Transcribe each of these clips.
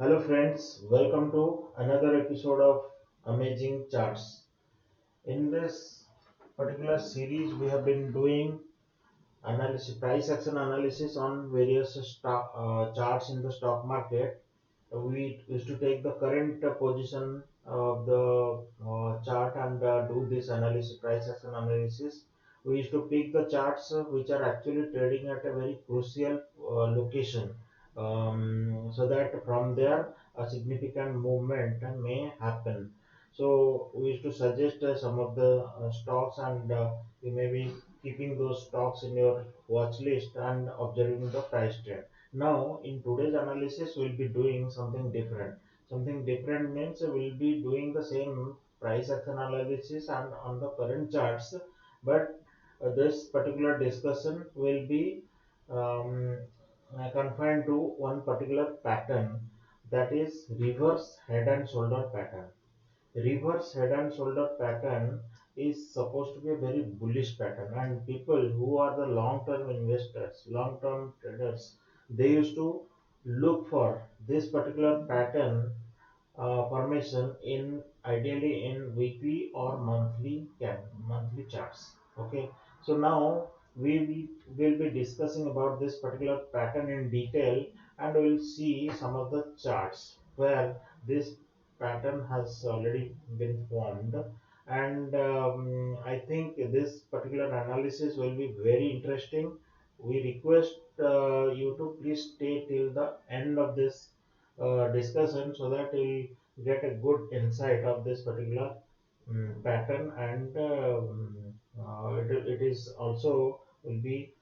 Hello friends, welcome to another episode of Amazing Charts. In this particular series, we have been doing analysis, price action analysis on various charts in the stock market. We used to take the current position of the chart and do this analysis, price action analysis. We used to pick the charts which are actually trading at a very crucial location, so that from there a significant movement may happen. So we used to suggest some of the stocks, and you may be keeping those stocks in your watch list and observing the price trend. Now, in today's analysis, we'll be doing something different. Something different means we'll be doing the same price action analysis and on the current charts, but this particular discussion will be um, confined to one particular pattern, that is reverse head and shoulder pattern. Reverse head and shoulder pattern is supposed to be a very bullish pattern, and people who are the long term investors, long term traders, they used to look for this particular pattern formation in ideally in weekly or monthly charts. Okay, so now we will be discussing about this particular pattern in detail, and we will see some of the charts where this pattern has already been formed. And I think this particular analysis will be very interesting. We request you to please stay till the end of this discussion, so that you'll get a good insight of this particular pattern, and it is also will be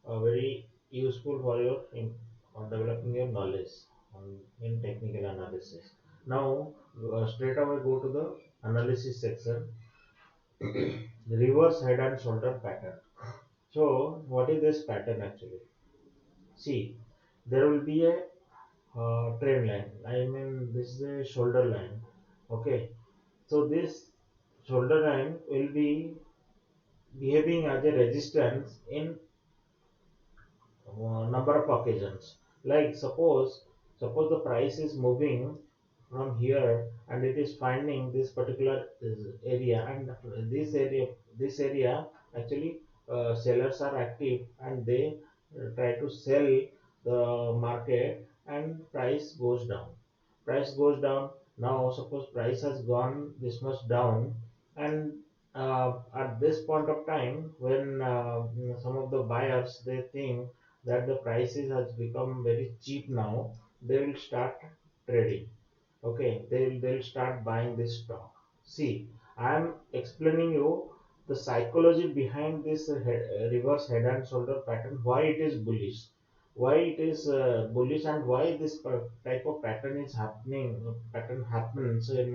very useful for your developing your knowledge in technical analysis. Now, straight away go to the analysis section. Reverse head and shoulder pattern. So, what is this pattern actually? See, there will be a trend line. I mean, this is a shoulder line. Okay, so this shoulder line will be behaving as a resistance in number of occasions. Like suppose the price is moving from here and it is finding this particular area, and this area actually sellers are active, and they try to sell the market, and price goes down. Now suppose price has gone this much down, and at this point of time, when some of the buyers, they think that the prices has become very cheap now, they will start trading. Okay, they'll start buying this stock. See, I am explaining you the psychology behind this reverse head and shoulder pattern, why it is bullish, and why this type of pattern is happening. Pattern happens in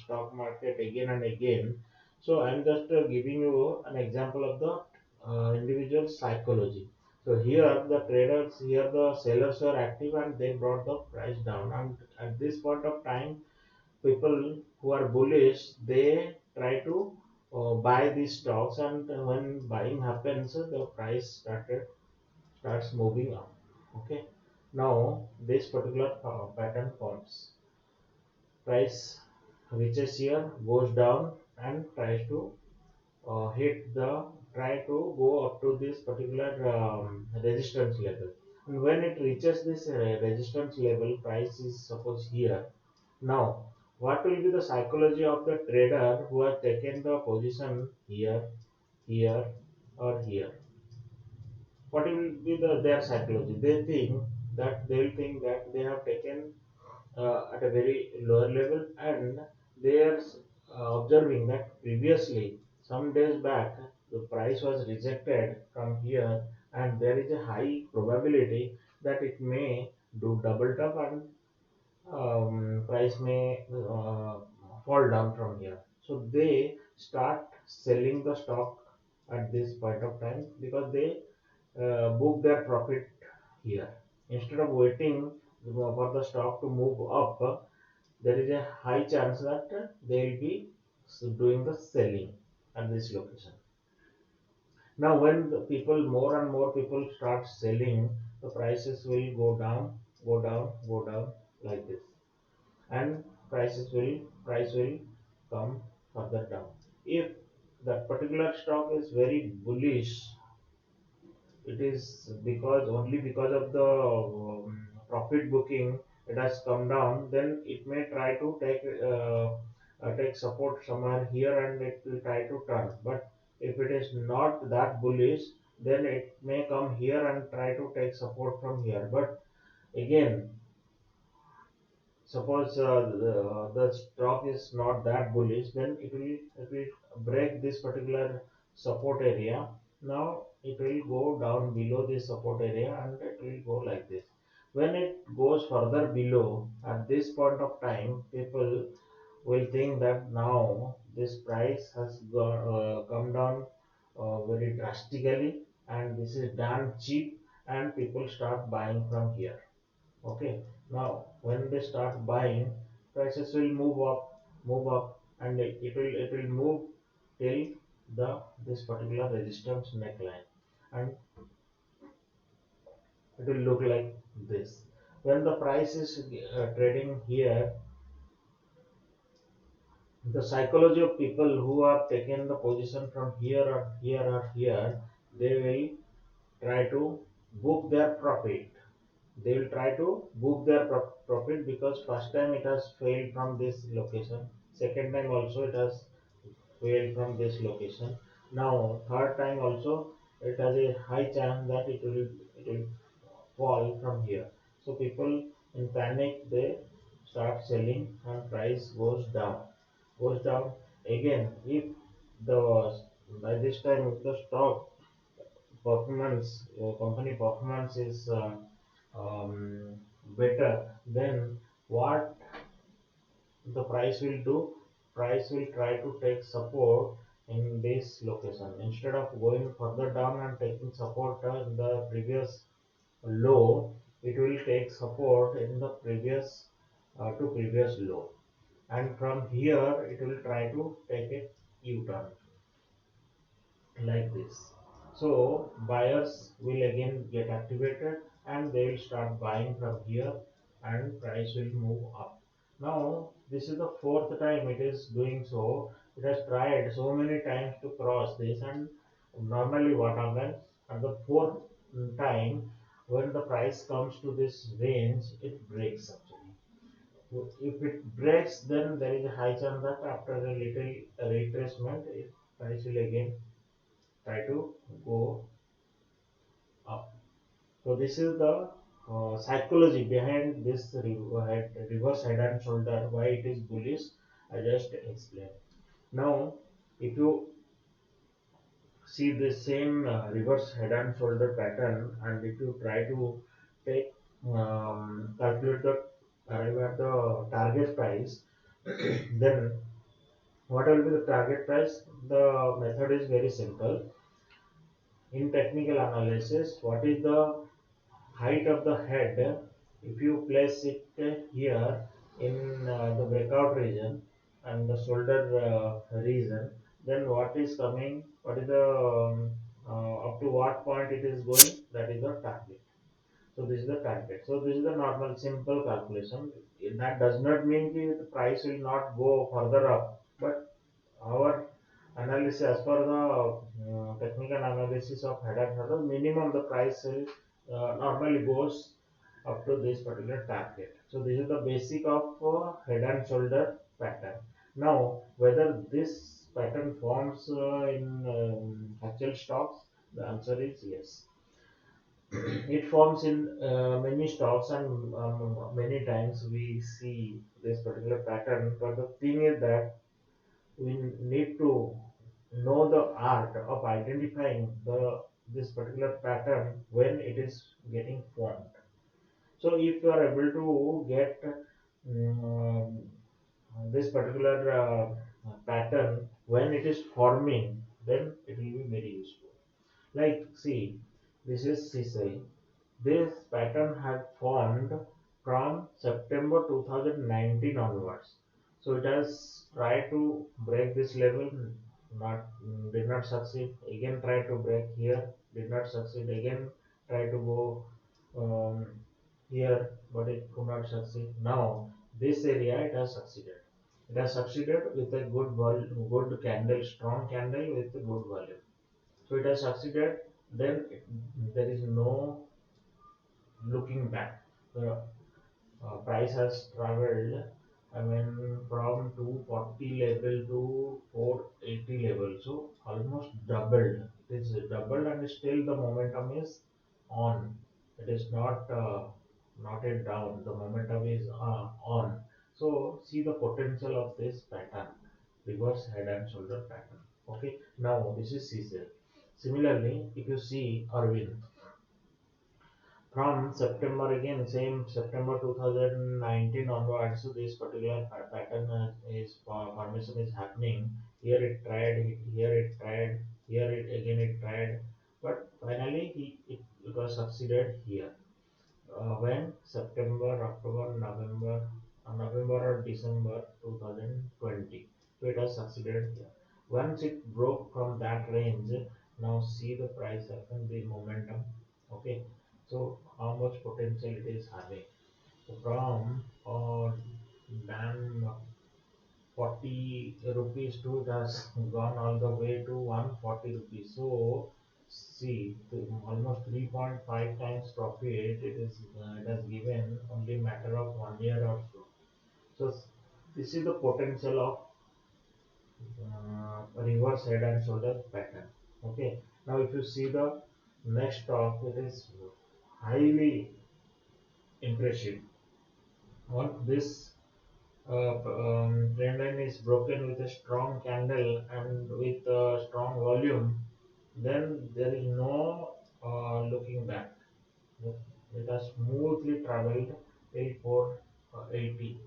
stock market again and again. So I'm just giving you an example of the individual psychology. So here the sellers were active, and they brought the price down. And at this point of time, people who are bullish, they try to buy these stocks, and when buying happens, the price starts moving up. Okay, now this particular pattern forms. Price reaches here, goes down, and tries to try to go up to this particular resistance level. And when it reaches this resistance level, price is suppose here. Now, what will be the psychology of the trader who has taken the position here, here, or here? What will be their psychology? They will think that they have taken at a very lower level, and they are observing that previously, some days back, the price was rejected from here, and there is a high probability that it may do double top, and price may fall down from here. So they start selling the stock at this point of time, because they book their profit here. Instead of waiting for the stock to move up, there is a high chance that they will be doing the selling at this location. Now, when the people, more and more people start selling, the prices will go down, go down, go down. like this, and price will come further down. If that particular stock is very bullish, it is because only because of the profit booking it has come down, then it may try to take support somewhere here and it will try to turn. But if it is not that bullish, then it may come here and try to take support from here. But again, suppose the stock is not that bullish, then it will break this particular support area. Now it will go down below this support area and it will go like this. When it goes further below, at this point of time, people will think that now this price has come down very drastically and this is damn cheap, and people start buying from here. Okay, now when they start buying, prices will move up, and it will move till the this particular resistance neckline, and it will look like this. When the price is trading here, the psychology of people who have taken the position from here or here or here, they will try to book their profit. They will try to book their profit because first time it has failed from this location, second time also it has failed from this location, now third time also it has a high chance that it will fall from here. So people in panic, they start selling and price goes down again. If the by this time if the stock performance, company performance is um, better, then what the price will do, price will try to take support in this location instead of going further down and taking support in the previous low. It will take support in the previous low, and from here it will try to take a u-turn like this. So buyers will again get activated and they will start buying from here, and price will move up. Now this is the fourth time it is doing so. It has tried so many times to cross this, and normally what happens at the fourth time, when the price comes to this range, it breaks actually. So if it breaks, then there is a high chance that after a little retracement, price will again try to go up. So this is the psychology behind this reverse head and shoulder, why it is bullish. I just explained. Now, if you see the same reverse head and shoulder pattern, and if you try to take calculate the arrive at the target price, then what will be the target price? The method is very simple. In technical analysis, what is the height of the head? If you place it here in the breakout region and the shoulder region, then what is coming, what is the up to what point it is going, that is the target. So this is the target. So this is the normal simple calculation. That does not mean that the price will not go further up, but our analysis, as per the technical analysis of head and shoulder, minimum the price will normally goes up to this particular target. So this is the basic of head and shoulder pattern. Now whether this pattern forms in actual stocks, the answer is yes. It forms in many stocks, and many times we see this particular pattern. But the thing is that we need to know the art of identifying the this particular pattern when it is getting formed. So if you are able to get um, this particular pattern when it is forming, then it will be very useful. Like see, this is CSI. This pattern had formed from September 2019 onwards. So it has tried to break this level, not did not succeed. Again tried to break here, did not succeed. Again try to go um, here, but it could not succeed. Now this area it has succeeded. It has succeeded with a good candle, strong candle with a good volume. So it has succeeded. Then there is no looking back. The price has traveled. I mean, from 240 level to 480 level. So almost doubled. It is doubled, and still the momentum is on. It is not yet down. The momentum is on. So see the potential of this pattern, reverse head and shoulder pattern. Okay. Now this is CSL. Similarly, if you see Arvind, from September again, same September 2019 onwards, so this particular pattern is formation is happening. Here it tried, here it tried, here it again it tried, but finally it was succeeded here. When September, October, November or December 2020. So it has succeeded here. Once it broke from that range, now see the price action, the momentum. Okay, so how much potential it is having. So from damn 40 rupees to it has gone all the way to 140 rupees. So see, almost 3.5 times profit it has given only matter of 1 year or so. So this is the potential of reverse head and shoulder pattern. Okay. Now if you see the next stock, it is highly impressive. Once this trend line is broken with a strong candle and with a strong volume, then there is no looking back. It has smoothly traveled till 480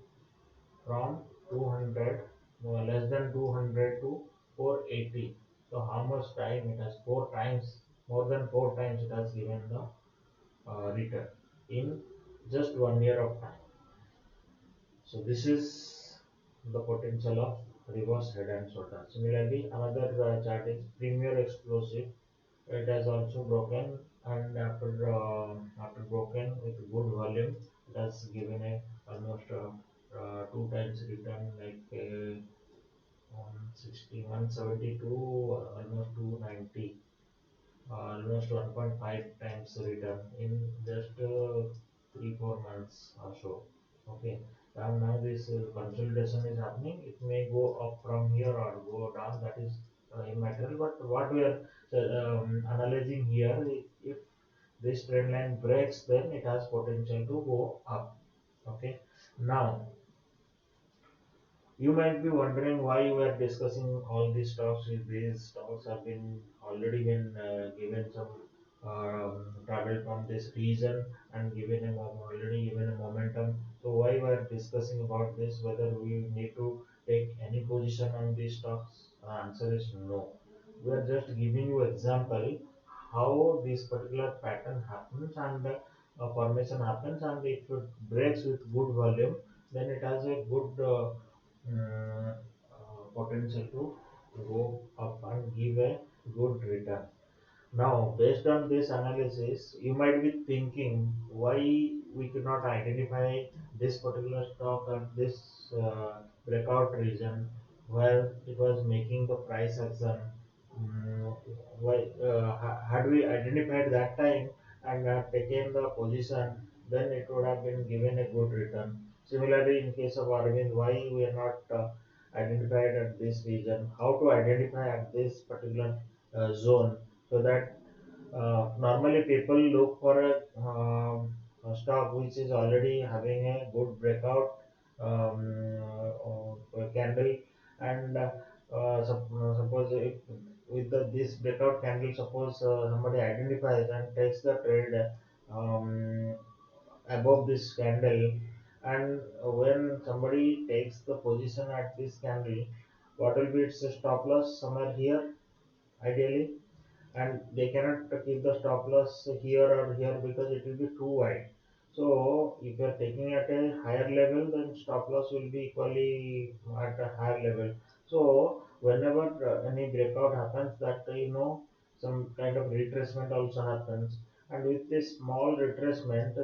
from 200, less than 200 to 480. So how much time it has? Four times, more than four times it has given the return in just 1 year of time. So this is the potential of reverse head and shoulder. Similarly, another chart is Premier Explosive. It has also broken, and after broken with good volume, it has given a almost two times return, like 160, 172, almost 290, almost 1.5 times return in just 3 4 months or so. Okay, and now this consolidation is happening. It may go up from here or go down. That is immaterial. But what we are analyzing here, if this trend line breaks, then it has potential to go up. Okay, now you might be wondering why we are discussing all these stocks. If these stocks have been already been given some travel from this region and given already given a momentum. So why we are discussing about this? Whether we need to take any position on these stocks? Answer is no. We are just giving you example how this particular pattern happens, and formation happens, and if it breaks with good volume, then it has a good potential to go up and give a good return. Now, based on this analysis, you might be thinking why we could not identify this particular stock at this breakout region where it was making the price action. Why had we identified that time and taken the position, then it would have been given a good return. Similarly, in case of Arvind, why we are not identified at this region? How to identify at this particular zone, so that normally people look for a stock which is already having a good breakout candle, and suppose if with this breakout candle, suppose somebody identifies and takes the trade um, above this candle, and when somebody takes the position at this candle, what will be its stop loss? Somewhere here, ideally, and they cannot keep the stop loss here or here because it will be too wide. So if you are taking at a higher level, then stop loss will be equally at a higher level. So whenever any breakout happens, that some kind of retracement also happens. and with this small retracement,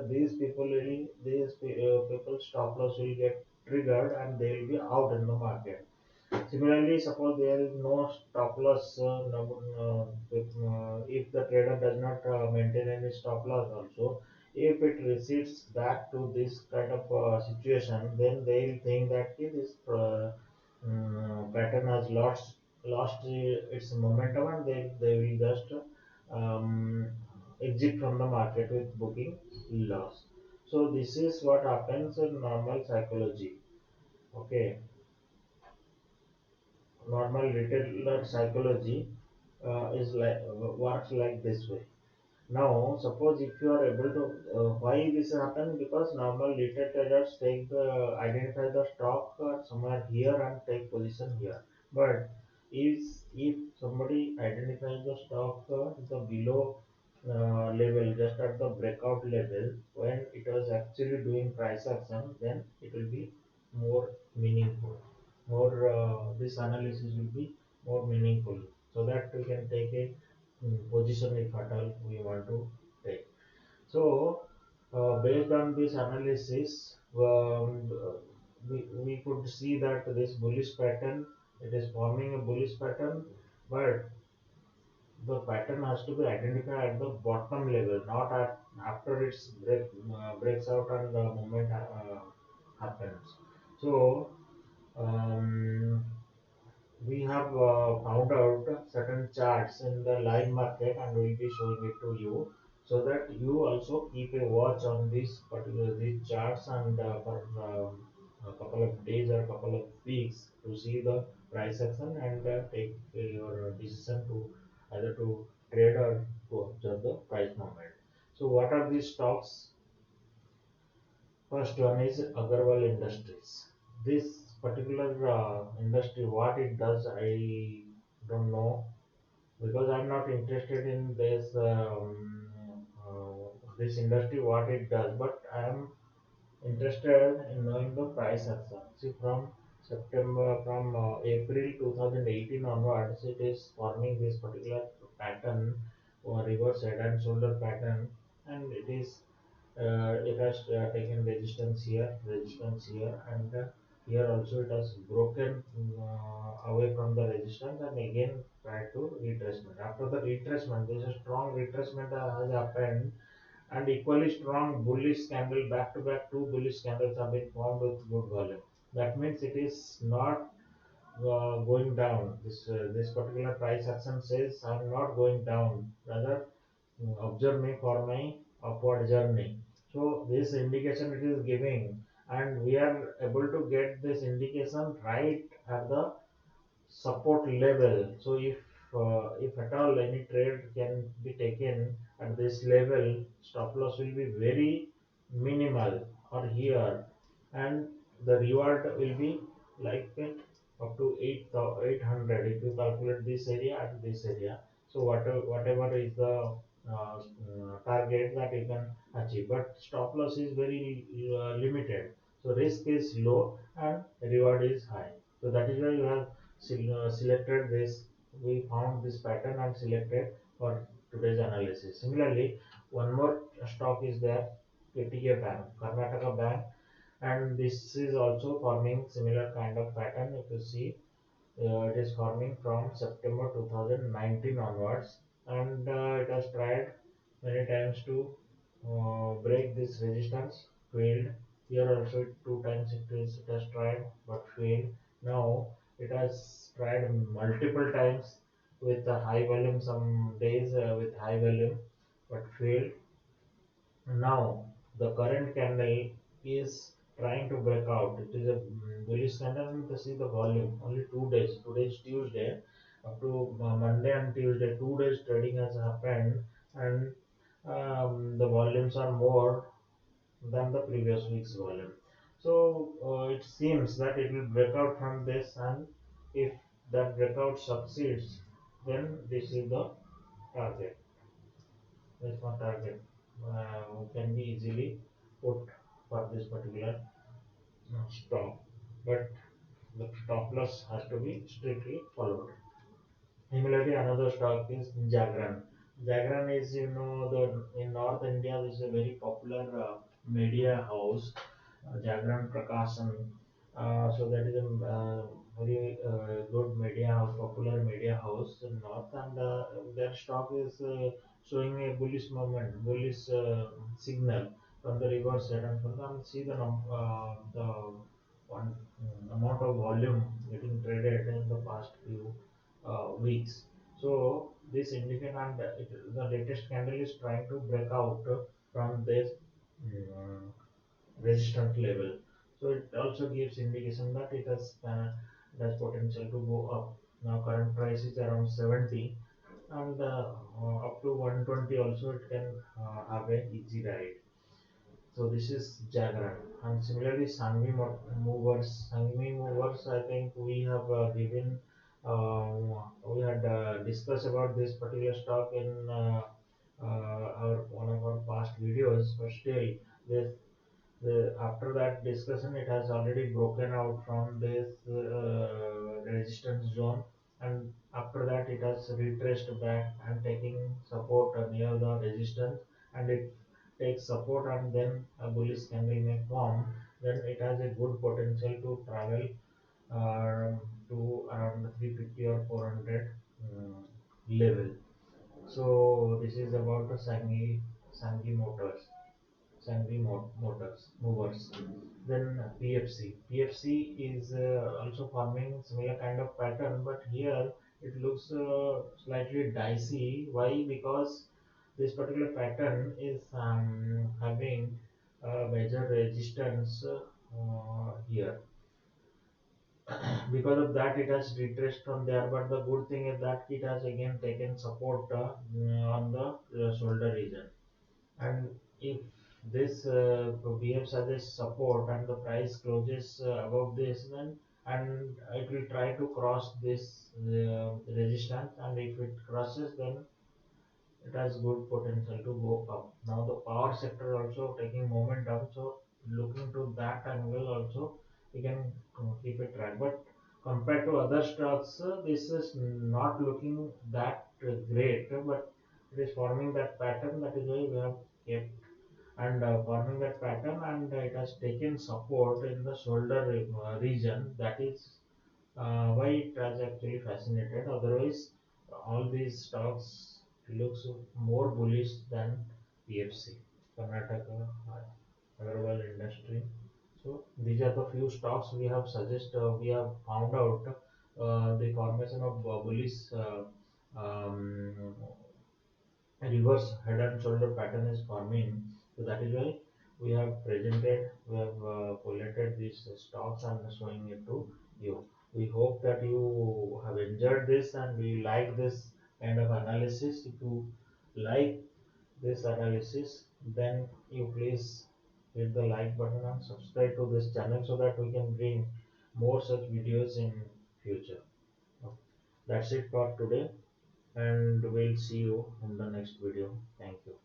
people stop loss will get triggered and they will be out in the market. Similarly, suppose there is no stop loss, if the trader does not maintain any stop loss also, if it recedes back to this kind of situation, then they will think that this pattern has lost its momentum, and they will just um, exit from the market with booking loss. So this is what happens in normal psychology. Okay, normal retailer psychology is like works like this way. Now, suppose if you are able to, why this happen? Because normal retail traders take the identify the stock somewhere here and take position here. But if somebody identifies the stock the below level, just at the breakout level, when it was actually doing price action, then it will be more meaningful. More this analysis will be more meaningful, so that we can take a position if at all we want to take. So, based on this analysis, we could see that this bullish pattern, it is forming a bullish pattern, but the pattern has to be identified at the bottom level, not at after it's breaks out and the movement happens. So, um, we have found out certain charts in the live market and we'll be showing it to you, so that you also keep a watch on these charts, and for a couple of days or couple of weeks to see the price action, and take your decision to either to trade or to observe the price movement. So what are these stocks? First one is Agarwal Industries. This particular industry, what it does, I don't know, because I'm not interested in this industry, what it does, but I am interested in knowing the price action. See, from April 2018 onwards, it is forming this particular pattern or reverse head and shoulder pattern, and it has taken resistance here, and here also it has broken away from the resistance and again tried to retracement. After the retracement, there is a strong retracement has happened, and equally strong bullish candle, back to back two bullish candles have been formed with good volume. That means it is not going down. This particular price action says I'm not going down, rather observe me for my upward journey. So this indication it is giving, and we are able to get this indication right at the support level. So if at all any trade can be taken at this level, stop loss will be very minimal or here, and the reward will be like up to 800 if you calculate this area and this area. So whatever is the target that you can achieve, but stop loss is very limited. So risk is low and reward is high. So that is why you have selected this. We found this pattern and selected for today's analysis. Similarly, one more stock is there, KTK Bank, Karnataka Bank, and this is also forming similar kind of pattern. If you see, it is forming from September 2019 onwards, and it has tried many times to break this resistance, failed. Here also two times it has tried but failed. Now it has tried multiple times with a high volume, some days with high volume, but failed. Now the current candle is trying to break out. It is a bullish candle, and to see the volume only 2 days. Today is Tuesday. Up to Monday and Tuesday, 2 days trading has happened, and the volumes are more than the previous week's volume. So it seems that it will break out from this, and if that breakout succeeds, then this is the target. That's my target. Can be easily put for this particular stock, but the stop loss has to be strictly followed. Similarly, another stock is Jagran. Jagran is, the in North India, this is a very popular media house, Jagran Prakashan. So that is a very good media house, popular media house in North, and their stock is showing a bullish moment, bullish signal from the reverse side, and from the see the one amount of volume getting traded in the past few weeks. So this indicate and the latest candle is trying to break out from this mm, resistance level. So it also gives indication that it has potential to go up. Now current price is around 70, and up to 120 also it can have a easy ride. So this is Jagran. And similarly, Sangvi movers, I think we have we had discussed about this particular stock in our one of our past videos, but still, this after that discussion, it has already broken out from this resistance zone, and after that, it has retraced back and taking support near the resistance, and it takes support, and then a bullish candle may form. Then it has a good potential to travel to around 350 or 400 level. So this is about the Sanghi Motors. Motors movers. Then PFC. PFC is also forming similar kind of pattern, but here it looks slightly dicey. Why? Because this particular pattern is having major resistance here. Because of that, it has retraced from there. But the good thing is that it has again taken support on the shoulder region. And if this behaves as a support and the price closes above this, then and it will try to cross this resistance, and if it crosses, then it has good potential to go up. Now the power sector also taking momentum, so looking to that angle also we can keep it track. But compared to other stocks, this is not looking that great, but it is forming that pattern. That is why we have kept and forming that pattern, and it has taken support in the shoulder region. That is why it has actually fascinated. Otherwise, all these stocks looks more bullish than PFC, Karnataka Agarwal Industry. So these are the few stocks we have found out the formation of bullish um, reverse head and shoulder pattern is forming. So that is why we have collated these stocks and showing it to you. We hope that you have enjoyed this and we like this kind of analysis. If you like this analysis, then you please hit the like button and subscribe to this channel so that we can bring more such videos in future. Okay. That's it for today, and we'll see you in the next video. Thank you.